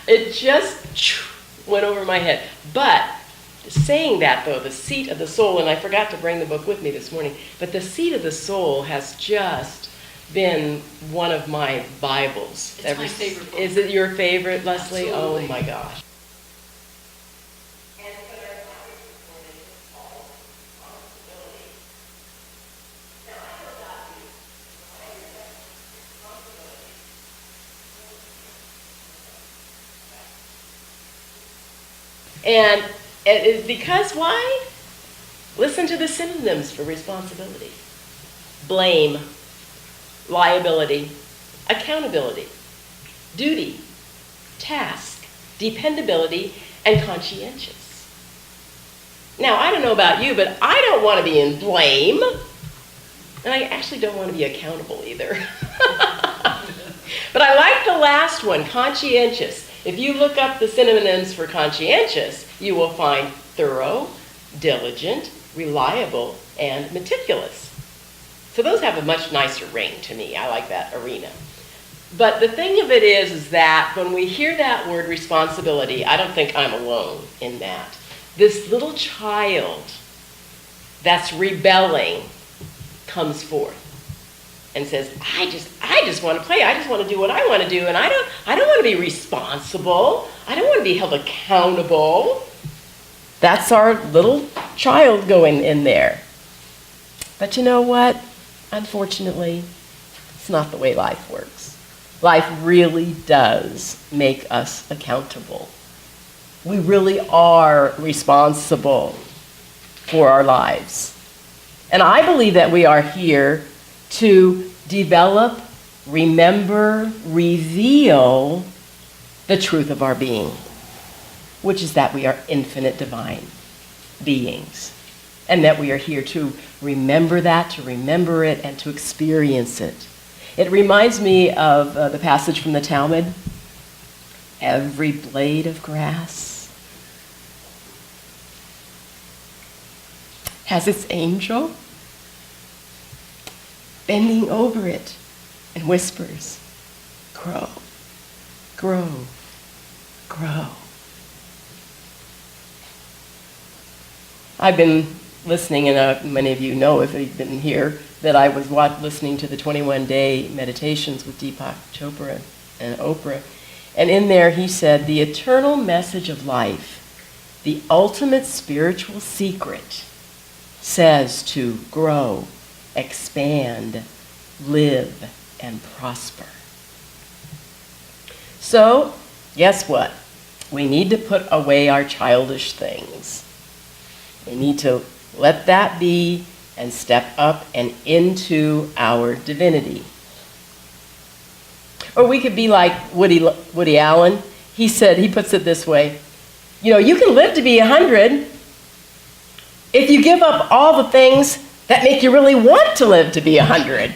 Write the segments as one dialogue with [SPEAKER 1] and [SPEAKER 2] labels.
[SPEAKER 1] It just went over my head. But saying that, though, the seat of the soul, and I forgot to bring the book with me this morning, but the seat of the soul has just been one of my Bibles.
[SPEAKER 2] It's my favorite book.
[SPEAKER 1] Is it your favorite, Leslie?
[SPEAKER 2] Absolutely.
[SPEAKER 1] Oh my gosh. And it is because why? Listen to the synonyms for responsibility. Blame, liability, accountability, duty, task, dependability, and conscientious. Now, I don't know about you, but I don't want to be in blame. And I actually don't want to be accountable either. But I like the last one, conscientious. If you look up the synonyms for conscientious, you will find thorough, diligent, reliable, and meticulous. So those have a much nicer ring to me. I like that arena. But the thing of it is that when we hear that word responsibility, I don't think I'm alone in that. This little child that's rebelling comes forth and says, I just want to play. I just want to do what I want to do, and I don't want to be responsible. I don't want to be held accountable. That's our little child going in there. But you know what? Unfortunately, it's not the way life works. Life really does make us accountable. We really are responsible for our lives. And I believe that we are here to develop, remember, reveal the truth of our being, which is that we are infinite divine beings, and that we are here to remember that, to remember it, and to experience it. It reminds me of the passage from the Talmud, every blade of grass has its angel bending over it and whispers, grow, grow, grow. I've been listening, and many of you know if you've been here, that I was listening to the 21-day meditations with Deepak Chopra and Oprah. And in there he said, the eternal message of life, the ultimate spiritual secret, says to grow, expand, live, and prosper. So, guess what? We need to put away our childish things. We need to let that be and step up and into our divinity. Or we could be like Woody Allen. He puts it this way, you can live to be 100 if you give up all the things that make you really want to live to be 100.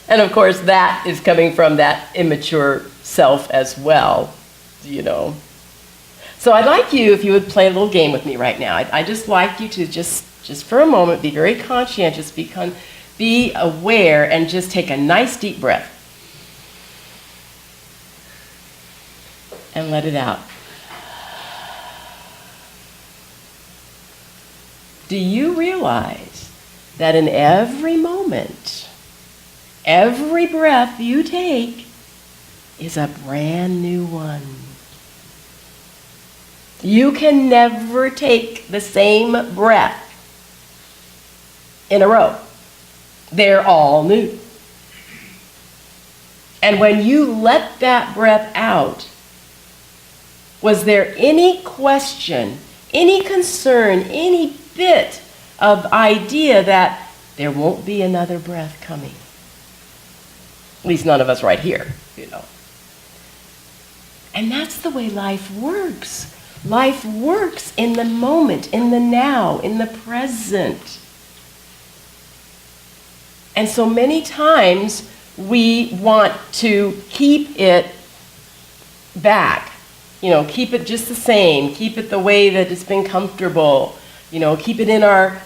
[SPEAKER 1] And of course, that is coming from that immature self as well, So I'd like you, if you would play a little game with me right now. I'd just like you to just for a moment, be very conscientious, be aware, and just take a nice deep breath. And let it out. Do you realize that in every moment, every breath you take is a brand new one? You can never take the same breath in a row. They're all new. And when you let that breath out, was there any question, any concern, any bit of idea that there won't be another breath coming? At least none of us right here, And that's the way life works. Life works in the moment, in the now, in the present. And so many times we want to keep it back, keep it just the same, keep it the way that it's been comfortable, keep it in our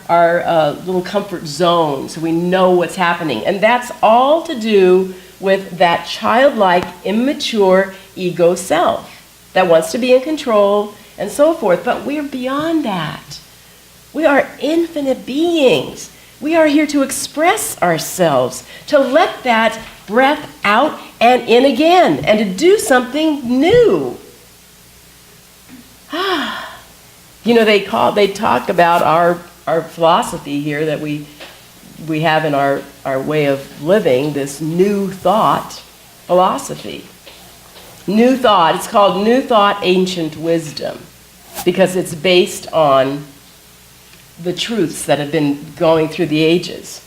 [SPEAKER 1] little comfort zone so we know what's happening. And that's all to do with that childlike, immature ego self that wants to be in control and so forth. But we're beyond that. We are infinite beings. We are here to express ourselves, to let that breath out and in again, and to do something new. You know, they talk about our philosophy here that we have in our way of living, this new thought philosophy. New thought, it's called New Thought, Ancient Wisdom, because it's based on the truths that have been going through the ages.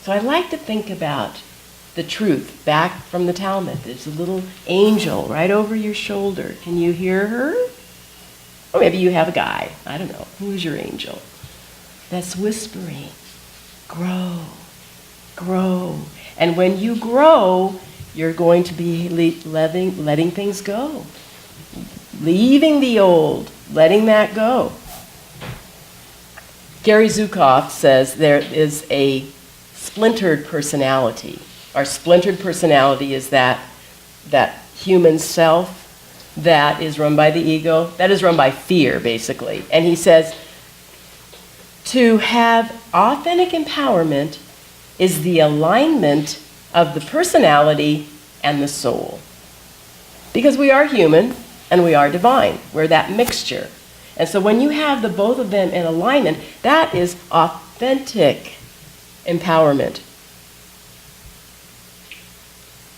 [SPEAKER 1] So I like to think about the truth back from the Talmud. There's a little angel right over your shoulder. Can you hear her? Or maybe you have a guy. I don't know. Who's your angel? That's whispering. Grow. Grow. And when you grow, you're going to be letting things go. Leaving the old. Letting that go. Gary Zukav says there is a splintered personality. Our splintered personality is that human self that is run by the ego, that is run by fear, basically. And he says, to have authentic empowerment is the alignment of the personality and the soul. Because we are human and we are divine. We're that mixture. And so when you have the both of them in alignment, that is authentic empowerment.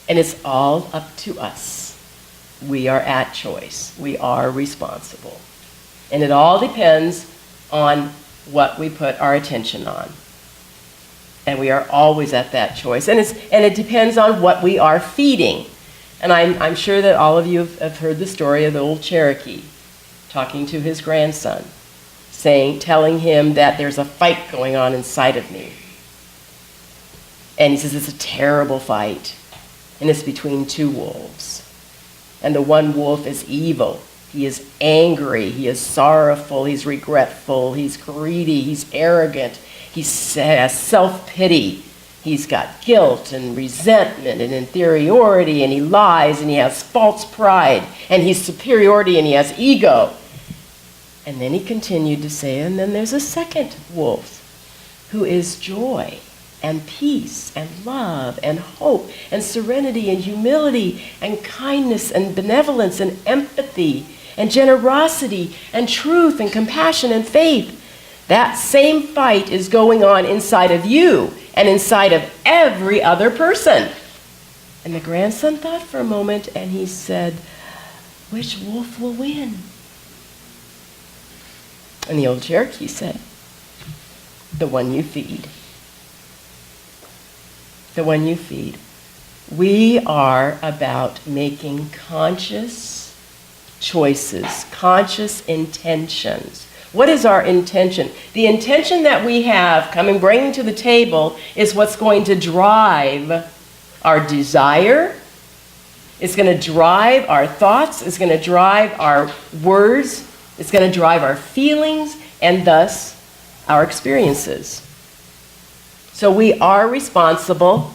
[SPEAKER 1] And it's all up to us. We are at choice. We are responsible. And it all depends on what we put our attention on. And we are always at that choice. And it depends on what we are feeding. And I'm sure that all of you have heard the story of the old Cherokee talking to his grandson, telling him that there's a fight going on inside of me. And he says it's a terrible fight. And it's between two wolves. And the one wolf is evil. He is angry. He is sorrowful. He's regretful. He's greedy. He's arrogant. He has self-pity. He's got guilt and resentment and inferiority, and he lies, and he has false pride, and he's superiority, and he has ego. And then he continued to say, and then there's a second wolf who is joy and peace and love and hope and serenity and humility and kindness and benevolence and empathy and generosity and truth and compassion and faith. That same fight is going on inside of you and inside of every other person. And the grandson thought for a moment and he said, which wolf will win? And the old Cherokee said, the one you feed. The one you feed. We are about making conscious choices, conscious intentions. What is our intention? The intention that we have bringing to the table is what's going to drive our desire. It's going to drive our thoughts. It's going to drive our words. It's going to drive our feelings and thus our experiences. So we are responsible.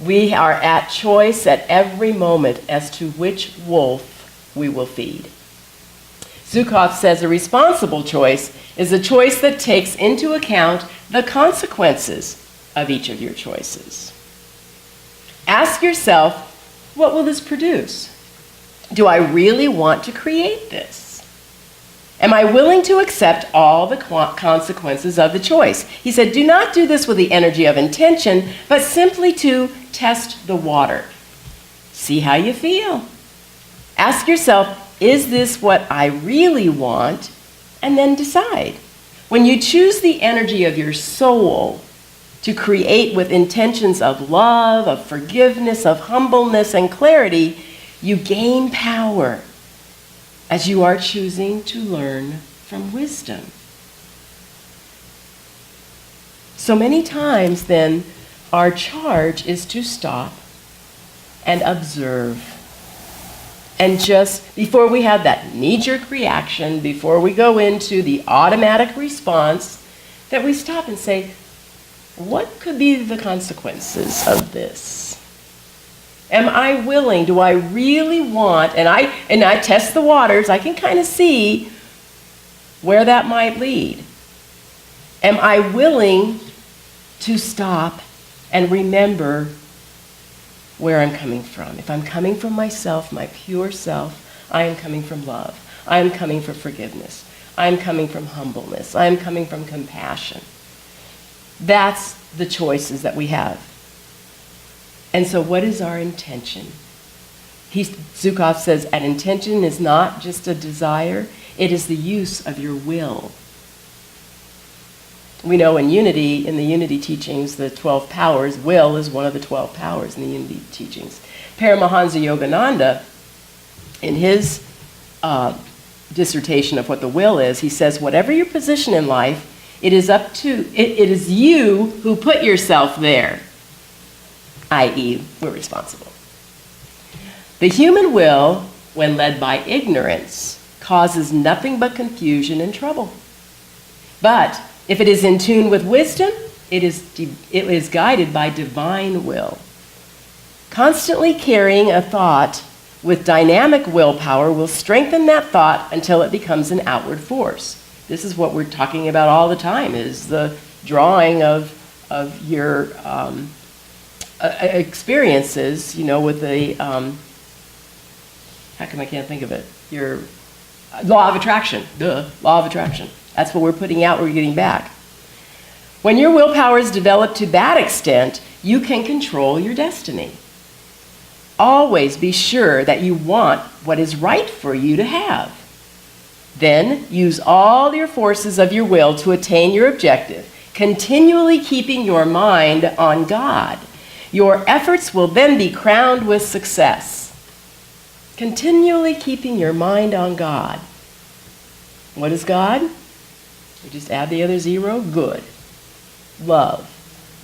[SPEAKER 1] We are at choice at every moment as to which wolf we will feed. Zukav says a responsible choice is a choice that takes into account the consequences of each of your choices. Ask yourself, what will this produce? Do I really want to create this? Am I willing to accept all the consequences of the choice? He said, do not do this with the energy of intention, but simply to test the water. See how you feel. Ask yourself, is this what I really want? And then decide. When you choose the energy of your soul to create with intentions of love, of forgiveness, of humbleness and clarity, you gain power as you are choosing to learn from wisdom. So many times then, our charge is to stop and observe. And just before we have that knee-jerk reaction, before we go into the automatic response, that we stop and say, what could be the consequences of this? Am I willing? Do I really want? And I test the waters. I can kind of see where that might lead. Am I willing to stop and remember where I'm coming from? If I'm coming from myself, my pure self, I am coming from love. I am coming from forgiveness. I am coming from humbleness. I am coming from compassion. That's the choices that we have. And so what is our intention? Zukov says, an intention is not just a desire, it is the use of your will. We know in Unity, in the Unity teachings, the 12 powers, will is one of the 12 powers in the Unity teachings. Paramahansa Yogananda, in his dissertation of what the will is, he says, whatever your position in life, it is you who put yourself there, i.e., we're responsible. The human will, when led by ignorance, causes nothing but confusion and trouble. But if it is in tune with wisdom, it is guided by divine will. Constantly carrying a thought with dynamic willpower will strengthen that thought until it becomes an outward force. This is what we're talking about all the time, is the drawing of your experiences, with the, how come I can't think of it? Your law of attraction, law of attraction. That's what we're putting out, we're getting back. When your willpower is developed to that extent, you can control your destiny. Always be sure that you want what is right for you to have. Then use all your forces of your will to attain your objective, continually keeping your mind on God. Your efforts will then be crowned with success. Continually keeping your mind on God. What is God? We just add the other zero. Good. Love.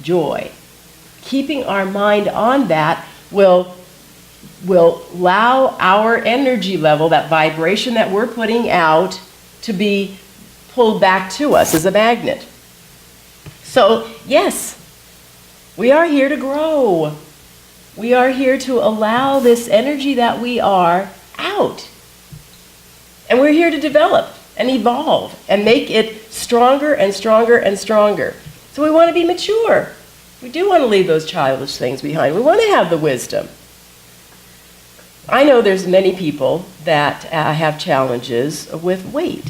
[SPEAKER 1] Joy. Keeping our mind on that will allow our energy level, that vibration that we're putting out, to be pulled back to us as a magnet. So, yes, we are here to grow. We are here to allow this energy that we are out. And we're here to develop and evolve and make it stronger and stronger and stronger. So we want to be mature. We do want to leave those childish things behind. We want to have the wisdom. I know there's many people that have challenges with weight.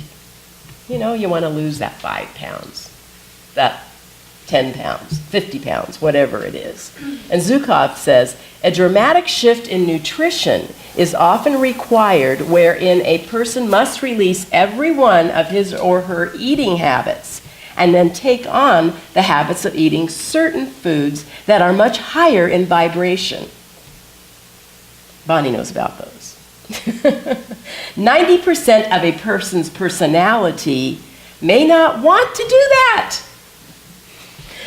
[SPEAKER 1] You want to lose that 5 pounds, that 10 pounds, 50 pounds, whatever it is. And Zukov says, a dramatic shift in nutrition is often required wherein a person must release every one of his or her eating habits and then take on the habits of eating certain foods that are much higher in vibration. Bonnie knows about those. 90% of a person's personality may not want to do that,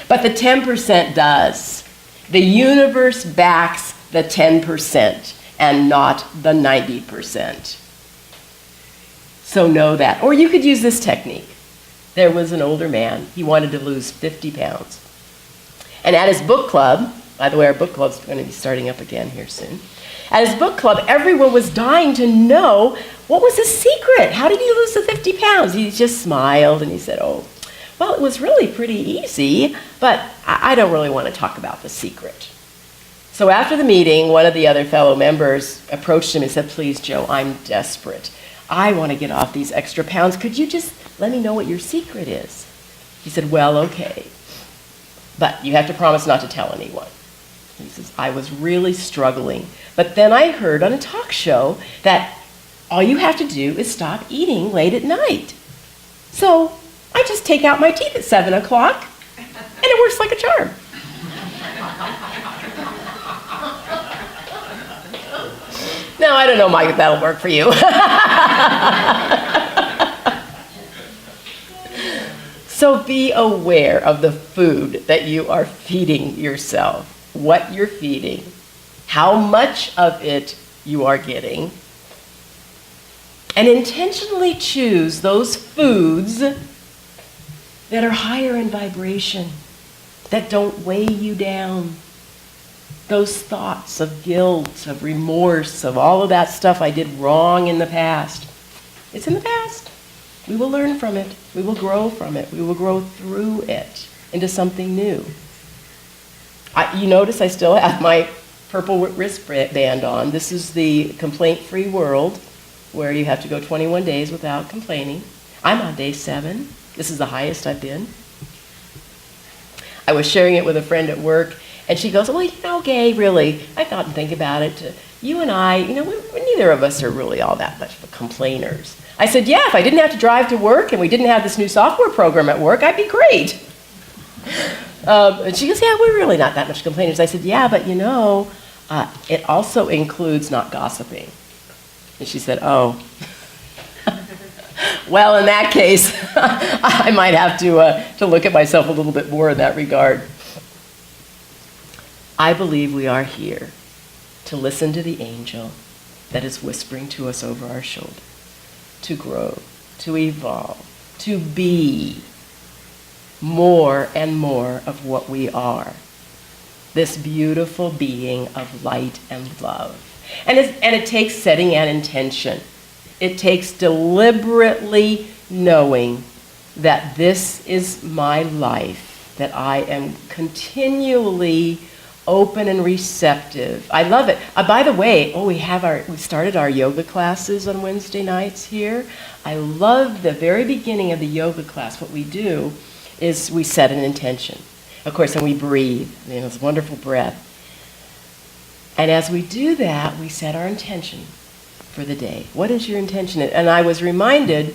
[SPEAKER 1] but the 10% does. The universe backs the 10% and not the 90%. So know that. Or you could use this technique. There was an older man. He wanted to lose 50 pounds. And at his book club, by the way, our book club's going to be starting up again here soon. At his book club, everyone was dying to know what was his secret. How did he lose the 50 pounds? He just smiled and he said, oh, well, it was really pretty easy, but I don't really want to talk about the secret. So after the meeting, one of the other fellow members approached him and said, please, Joe, I'm desperate. I want to get off these extra pounds. Could you just let me know what your secret is? He said, well, okay, but you have to promise not to tell anyone. He says, I was really struggling. But then I heard on a talk show that all you have to do is stop eating late at night. So I just take out my teeth at 7 o'clock, and it works like a charm. Now, I don't know, Mike, if that'll work for you. So be aware of the food that you are feeding yourself. What you're feeding, how much of it you are getting, and intentionally choose those foods that are higher in vibration. that don't weigh you down. Those thoughts of guilt, of remorse, of all of that stuff I did wrong in the past. It's in the past. We will learn from it. We will grow from it. We will grow through it into something new. You notice I still have my purple wristband on. This is the complaint-free world, where you have to go 21 days without complaining. I'm on day 7. This is the highest I've been. I was sharing it with a friend at work, and she goes, well, Gay, really, I thought and think about it. You and I, neither of us are really all that much of complainers. I said, yeah, if I didn't have to drive to work and we didn't have this new software program at work, I'd be great. And she goes, yeah, we're really not that much complainers. I said, yeah, but it also includes not gossiping. And she said, oh. Well, in that case, I might have to look at myself a little bit more in that regard. I believe we are here to listen to the angel that is whispering to us over our shoulder, to grow, to evolve, to be more and more of what we are. This beautiful being of light and love. And it takes setting an intention. It takes deliberately knowing that this is my life, that I am continually open and receptive. I love it. By the way, we started our yoga classes on Wednesday nights here. I love the very beginning of the yoga class. What we do is we set an intention. Of course, and we breathe. It's wonderful breath. And as we do that, we set our intention for the day. What is your intention? And I was reminded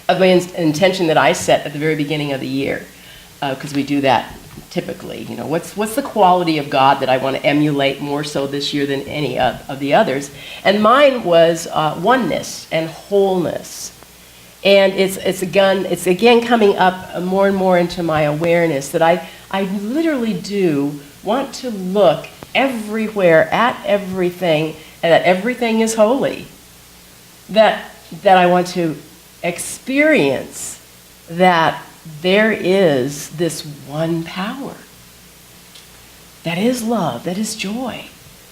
[SPEAKER 1] of my intention that I set at the very beginning of the year, because we do that typically. What's the quality of God that I want to emulate more so this year than any of the others? And mine was oneness and wholeness. And it's again coming up more and more into my awareness that I literally do want to look everywhere at everything, and that everything is holy. That I want to experience that there is this one power. That is love, that is joy,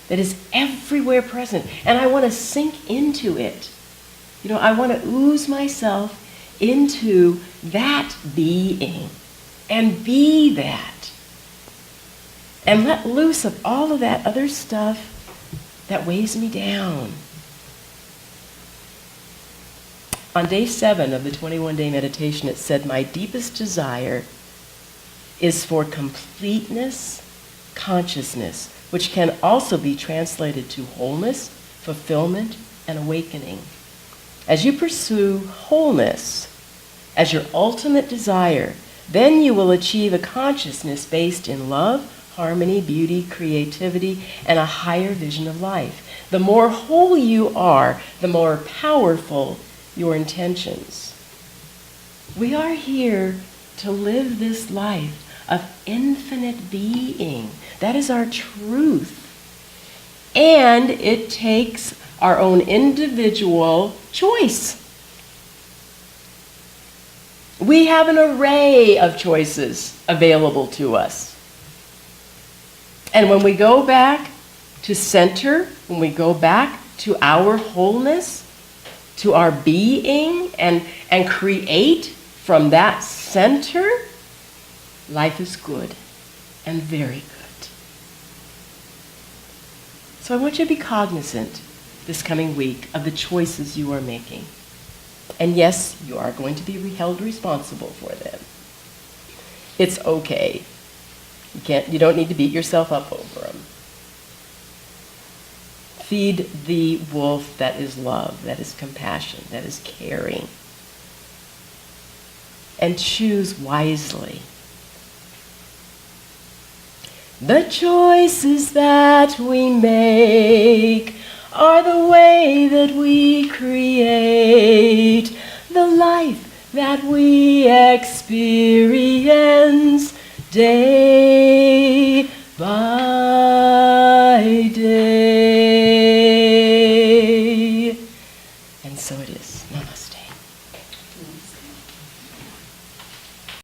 [SPEAKER 1] that is everywhere present. And I want to sink into it. I want to ooze myself into that being and be that. And let loose of all of that other stuff that weighs me down. On day 7 of the 21-day meditation, it said, my deepest desire is for completeness, consciousness, which can also be translated to wholeness, fulfillment, and awakening. As you pursue wholeness as your ultimate desire, then you will achieve a consciousness based in love, harmony, beauty, creativity, and a higher vision of life. The more whole you are, the more powerful your intentions. We are here to live this life of infinite being. That is our truth. And it takes our own individual choice. We have an array of choices available to us. And when we go back to center, when we go back to our wholeness, to our being, and create from that center, life is good and very good. So I want you to be cognizant this coming week of the choices you are making. And yes, you are going to be held responsible for them. It's okay. You don't need to beat yourself up over them. Feed the wolf that is love, that is compassion, that is caring. And choose wisely. The choices that we make are the way that we create the life that we experience day